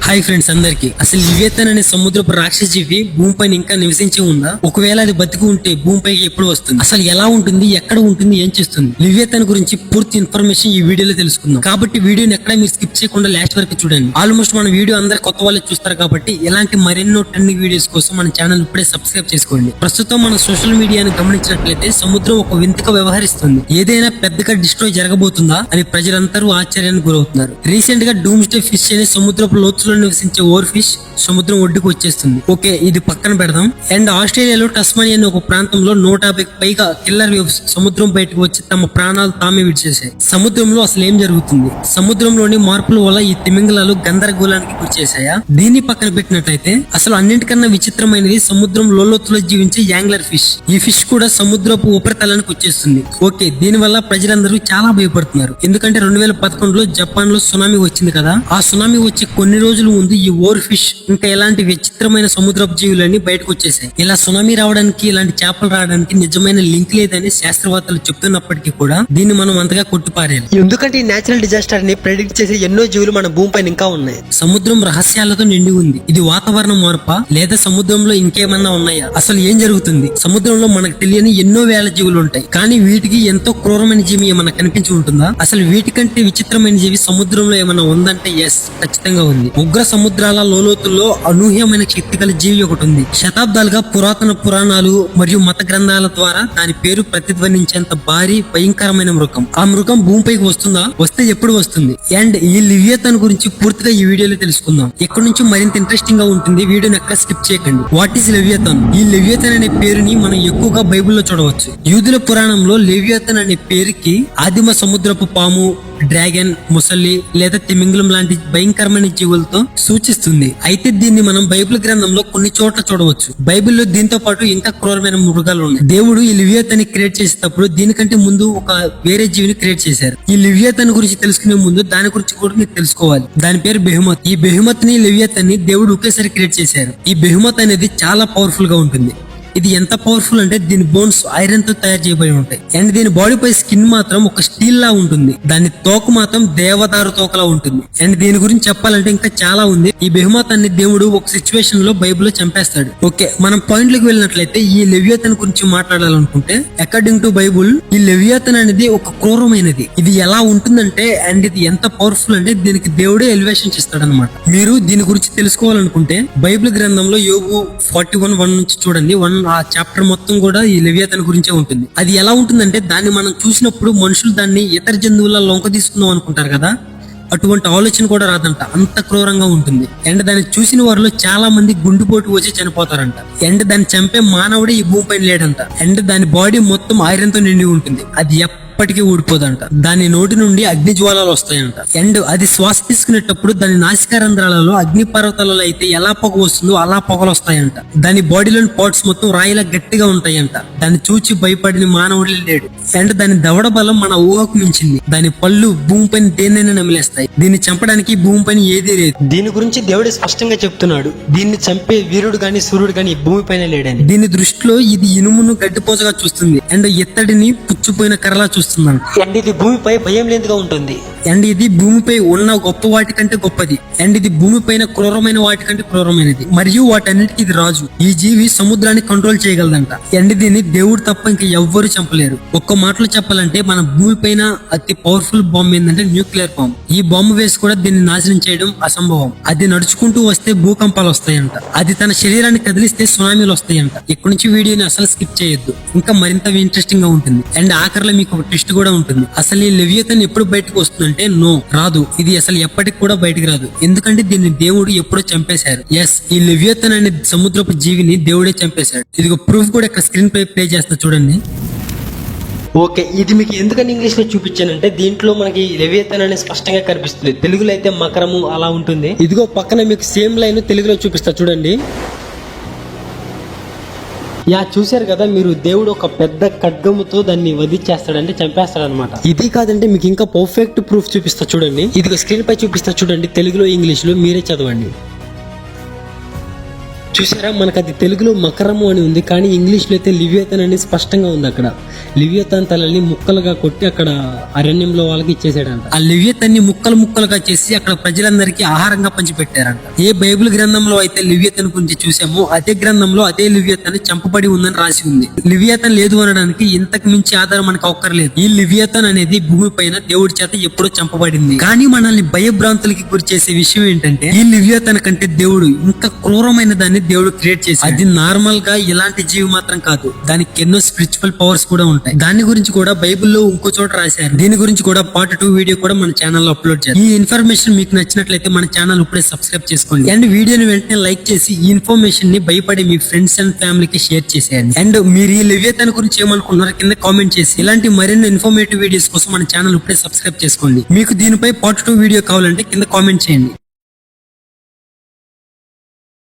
Hi friends అందరికి. అసలు లివియతన్ అనే సముద్రపు రాక్షస జీవి భూమిపైన ఇంకా నివసించి ఉందా? ఒకవేళ అది బతికి ఉంటే భూమిపైకి ఎప్పుడు వస్తుంది? అసలు ఎలా ఉంటుంది, ఎక్కడ ఉంటుంది, ఏం చేస్తుంది? లివియతన్ గురించి పూర్తి ఇన్ఫర్మేషన్ ఈ వీడియోలో తెలుసుకుందాం. కాబట్టి వీడియోని ఎక్కడ మీరు స్కిప్ చేయకుండా లాస్ట్ వరకు చూడండి. ఆల్మోస్ట్ మన వీడియో అందరు కొత్త వాళ్ళు చూస్తారు కాబట్టి ఇలాంటి మరెన్నో ట్రెండింగ్ వీడియోస్ కోసం మన ఛానల్ ఇప్పుడే సబ్స్క్రైబ్ చేసుకోండి. ప్రస్తుతం మన సోషల్ మీడియాను గమనించినట్లయితే సముద్రం ఒక వింతగా వ్యవహరిస్తుంది. ఏదైనా పెద్దగా డిస్ట్రాయ్ జరగబోతుందా అని ప్రజలందరూ ఆశ్చర్యానికి గురవుతున్నారు. రీసెంట్ గా డూమ్స్డే ఫిష్ అనే సముద్రపు లోతులో నివసించే ఓవర్ ఫిష్ సముద్రం ఒడ్డుకు వచ్చేస్తుంది. ఓకే, ఇది పక్కన పెడదాం. అండ్ ఆస్ట్రేలియాలో టస్మానియా అనే ఒక ప్రాంతంలో 150కి పైగా కిల్లర్ వేవ్స్ సముద్రం బయటకు వచ్చి తమ ప్రాణాలు తామే విడిచేశాయి. సముద్రంలో అసలు ఏం జరుగుతుంది? సముద్రంలోని మార్పుల వల్ల ఈ తిమింగలాలు గందరగోళానికి గురిచేశాయా? దీన్ని పక్కన పెట్టినట్లయితే అసలు అన్నింటికన్నా విచిత్రమైనది సముద్రం లోతులో జీవించే యాంగ్లర్ ఫిష్. ఈ ఫిష్ కూడా సముద్రపు ఉపరితలానికి వచ్చేస్తుంది. ఓకే, దీని వల్ల ప్రజలందరూ చాలా భయపడుతున్నారు. ఎందుకంటే 2011లో జపాన్ లో సునామీ వచ్చింది కదా. ఆ సునామీ వచ్చి కొన్ని రోజుల ముందు ఈ ఓవర్ ఫిష్ ఇంకా ఇలాంటి విచిత్రమైన సముద్రపు జీవులన్నీ బయటకు వచ్చేసాయి. ఇలా సునామీ రావడానికి, ఇలాంటి చేపలు రావడానికి నిజమైన లింక్ లేదని శాస్త్రవేత్తలు చెప్తున్నప్పటికీ కూడా దీన్ని మనం అంతగా కొట్టిపారేయాలి. ఎందుకంటే ఈ నేచురల్ డిజాస్టర్ ని ప్రెడిక్ట్ చేసే ఎన్నో జీవులు మన భూమిపైన ఇంకా ఉన్నాయి. సముద్రం రహస్యాలతో నిండి ఉంది. ఇది వాతావరణ మార్పా లేదా సముద్రంలో ఇంకేమన్నా ఉన్నాయా? అసలు ఏం జరుగుతుంది? సముద్రంలో మనకు తెలియని ఎన్నో వేల జీవులు ఉంటాయి, కానీ వీటికి ఎంతో క్రూరమైన జీవి ఏమన్నా కనిపించి ఉంటుందా? అసలు వీటికంటే విచిత్రమైన జీవి సముద్రంలో ఏమన్నా ఉందంటే ఎస్, ఖచ్చితంగా ఉంది. ఉగ్ర సముద్రాల లోతుల్లో అనూహ్యమైన శక్తి గల జీవి ఒకటి ఉంది. శతాబ్దాలుగా పురాతన పురాణాలు మరియు మత గ్రంథాల ద్వారా దాని పేరు ప్రతిధ్వనించేంత భారీ భయంకరమైన మృగం. ఆ మృగం భూమిపైకి వస్తుందా? వస్తే ఎప్పుడు వస్తుంది? అండ్ ఈ లివియతన్ గురించి పూర్తిగా ఈ వీడియోలో తెలుసుకుందాం. ఇక్కడ నుంచి మరింత ఇంట్రెస్టింగ్ గా ఉంటుంది. వీడియోని ఎక్కడ స్కిప్ చేయకండి. What is Leviathan? ఈ లెవియతన్ అనే పేరుని మనం ఎక్కువగా బైబిల్లో చూడవచ్చు. యూదుల పురాణంలో లెవియతన్ అనే పేరుకి ఆదిమ సముద్రపు పాము, డ్రాగన్, ముసలి లేదా తిమింగలం లాంటి భయంకరమైన జీవులతో సూచిస్తుంది. అయితే దీన్ని మనం బైబిల్ గ్రంథంలో కొన్ని చోట్ల చూడవచ్చు. బైబిల్లో దీంతో పాటు ఇంకా క్రూరమైన మృగాలు ఉన్నాయి. దేవుడు ఈ లివియతన్ క్రియేట్ చేసేటప్పుడు దీనికంటే ముందు ఒక వేరే జీవిని క్రియేట్ చేశారు. ఈ లివియతన్ గురించి తెలుసుకునే ముందు దాని గురించి కూడా మీరు తెలుసుకోవాలి. దాని పేరు బెహుమత్. ఈ బెహుమత్ ని, లెవియతన్ ని దేవుడు ఒకేసారి క్రియేట్ చేశారు. ఈ బెహుమత్ అనేది చాలా పవర్ఫుల్ గా ఉంటుంది. ఇది ఎంత పవర్ఫుల్ అంటే దీని బోన్స్ ఐరన్ తో తయారు చేయబడి ఉంటాయి. అండ్ దీని బాడీపై స్కిన్ మాత్రం ఒక స్టీల్ లా ఉంటుంది. దాని తోక మాత్రం దేవదారు తోకలా ఉంటుంది. అండ్ దీని గురించి చెప్పాలంటే ఇంకా చాలా ఉంది. ఈ బెహుమత్ అనే దేవుడు ఒక సిచ్యువేషన్ లో బైబిల్లో చంపేస్తాడు. ఓకే, మనం పాయింట్ లోకి వెళ్ళినట్లయితే ఈ లెవియతన్ గురించి మాట్లాడాలనుకుంటే అకార్డింగ్ టు బైబుల్ ఈ లెవియతన్ అనేది ఒక క్రూరమైనది. ఇది ఎలా ఉంటుందంటే అండ్ ఇది ఎంత పవర్ఫుల్ అంటే దీనికి దేవుడే ఎలివేషన్ చేస్తాడు అనమాట. మీరు దీని గురించి తెలుసుకోవాలనుకుంటే బైబిల్ గ్రంథంలో యోబు 41:1 నుంచి చూడండి. ఆ చాప్టర్ మొత్తం కూడా ఈ లెవియతన్ గురించే ఉంటుంది. అది ఎలా ఉంటుందంటే దాన్ని మనం చూసినప్పుడు మనుషులు దాన్ని ఇతర జంతువుల లొంక తీసుకుందాం అనుకుంటారు కదా, అటువంటి ఆలోచన కూడా రాదంట. అంత క్రూరంగా ఉంటుంది. అండ్ దాన్ని చూసిన వారిలో చాలా మంది గుండెపోటు వచ్చి చనిపోతారంట. అండ్ దాన్ని చంపే మానవుడే ఈ భూమిపైన లేడంట. అండ్ దాని బాడీ మొత్తం ఐరన్ తో నిండి ఉంటుంది. అది ఎప్పటికీ ఊడిపోదంట. దాని నోటి నుండి అగ్ని జ్వాలలు వస్తాయంట. అండ్ అది శ్వాస తీసుకునేటప్పుడు దాని నాసికారంధ్రాలలో అగ్ని పర్వతాలలో అయితే ఎలా పొగ వస్తుందో అలా పొగలు వస్తాయంట. దాని బాడీలోని పార్ట్స్ మొత్తం రాయిలా గట్టిగా ఉంటాయంట. దాన్ని చూచి భయపడిన మానవుడే లేడు. అండ్ దాని దవడ బలం మన ఊహకు మించింది. దాని పళ్ళు భూమిపైన దేన్నైనా నమిలేస్తాయి. దీన్ని చంపడానికి భూమిపైన ఏదీ లేదు. దీని గురించి దేవుడే స్పష్టంగా చెప్తున్నాడు. దీన్ని చంపే వీరుడు గాని సూర్యుడు గాని భూమిపైన లేడని. దీని దృష్టిలో ఇది ఇనుమును గడ్డిపోసగా చూస్తుంది. అండ్ ఇత్తడిని పుచ్చిపోయిన కర్రలా చూస్తుంది. అండ్ ఇది భూమిపై భయం లేదుగా ఉంటుంది. అండ్ ఇది భూమిపై ఉన్న గొప్ప వాటి కంటే గొప్పది. అండ్ ఇది భూమిపైన క్రూరమైన వాటి కంటే క్రూరమైనది. మరియు వాటన్నిటికీ ఇది రాజు. ఈ జీవి సముద్రాన్ని కంట్రోల్ చేయగలదంట. అండ్ దీన్ని దేవుడు తప్ప ఇంకా ఎవ్వరు చంపలేరు. ఒక్క మాటలో చెప్పాలంటే మన భూమిపైన అతి పవర్ఫుల్ బాంబ్ ఏంటంటే న్యూక్లియర్ బాంబ్. ఈ బాంబు వేసి కూడా దీన్ని నాశనం చేయడం అసంభవం. అది నడుచుకుంటూ వస్తే భూకంపాలు వస్తాయంట. అది తన శరీరాన్ని కదిలిస్తే సునామీలు వస్తాయంట. ఇక్కడ నుంచి వీడియోని అసలు స్కిప్ చేయొద్దు, ఇంకా మరింత ఇంట్రెస్టింగ్ గా ఉంటుంది. అండ్ ఆఖరిలో మీకు ఒక ట్విస్ట్ కూడా ఉంటుంది. అసలు ఈ లెవియతన్ ఎప్పుడు బయటకు వస్తుందంటే నో, రాదు. ఇది అసలు ఎప్పటికి కూడా బయటకు రాదు. ఎందుకంటే దీన్ని దేవుడు ఎప్పుడో చంపేశారు. ఎస్, ఈ లెవియతన్ అనే సముద్రపు జీవిని దేవుడే చంపేశాడు. ఇది ప్రూఫ్ కూడా ఇక్కడ స్క్రీన్ పై ప్లే చేస్తా చూడండి. ఓకే, ఇది మీకు ఎందుకని ఇంగ్లీష్ లో చూపించానంటే దీంట్లో మనకి లెవియతన్ అనేది స్పష్టంగా కనిపిస్తుంది. తెలుగులో అయితే మకరము అలా ఉంటుంది. ఇదిగో పక్కన మీకు సేమ్ లైన్ తెలుగులో చూపిస్తా చూడండి. యా, చూశారు కదా మీరు, దేవుడు ఒక పెద్ద ఖడ్గముతో దాన్ని వధించేస్తాడంటే చంపేస్తాడు అనమాట. ఇది కాదంటే మీకు ఇంకా పర్ఫెక్ట్ ప్రూఫ్ చూపిస్తా చూడండి. ఇదిగో స్క్రీన్ పై చూపిస్తా చూడండి, తెలుగులో ఇంగ్లీష్ లో మీరే చదవండి. చూసారా, మనకు అది తెలుగులో మకరము అని ఉంది, కానీ ఇంగ్లీష్ లో అయితే లివియతన్ అని స్పష్టంగా ఉంది. అక్కడ లివియతన్ తలని ముక్కలుగా కొట్టి అక్కడ అరణ్యంలో వాళ్ళకి ఇచ్చేసాడంట. ఆ లివియతన్ని ముక్కలు ముక్కలుగా చేసి అక్కడ ప్రజలందరికీ ఆహారంగా పంచిపెట్టారంట. ఏ బైబిల్ గ్రంథంలో అయితే లివియతన్ గురించి చూసామో అదే గ్రంథంలో అదే లివియతన్ చంపబడి ఉందని రాసి ఉంది. లివియతన్ లేదు అనడానికి ఇంతకు మించి ఆధారం మనకు అవసరం. ఈ లివియతన్ అనేది భూమి పైన దేవుడి చేత ఎప్పుడో చంపబడింది. కానీ మనల్ని భయభ్రాంతులకి గురి చేసే విషయం ఏంటంటే ఈ లివియతన్ కంటే దేవుడు ఇంకా క్రూరమైన దాన్ని దేవుడు క్రియేట్ చేసి, అది నార్మల్ గా ఇలాంటి జీవి మాత్రం కాదు, దానికి ఎన్నో స్పిరిచువల్ పవర్స్ కూడా ఉంటాయి. దాని గురించి కూడా బైబిల్లో ఇంకో చోట రాశారు. దీని గురించి కూడా పార్ట్ 2 వీడియో కూడా మన ఛానల్లో అప్లోడ్ చేయాలి. ఈ ఇన్ఫర్మేషన్ మీకు నచ్చినట్లయితే మన ఛానల్ ఇప్పుడే సబ్స్క్రైబ్ చేసుకోండి అండ్ వీడియోని వెంటనే లైక్ చేసి ఈ ఇన్ఫర్మేషన్ ని భయపడి మీ ఫ్రెండ్స్ అండ్ ఫ్యామిలీకి షేర్ చేసేయండి. అండ్ మీరు ఈ లివియతన్ గురించి ఏమనుకున్నారో కింద కామెంట్ చేసి ఇలాంటి మరిన్ని ఇన్ఫర్మేటివ్ వీడియోస్ కోసం మన ఛానల్ ఇప్పుడే సబ్స్క్రైబ్ చేసుకోండి. మీకు దీనిపై పార్ట్ 2 వీడియో కావాలంటే కింద కామెంట్ చేయండి.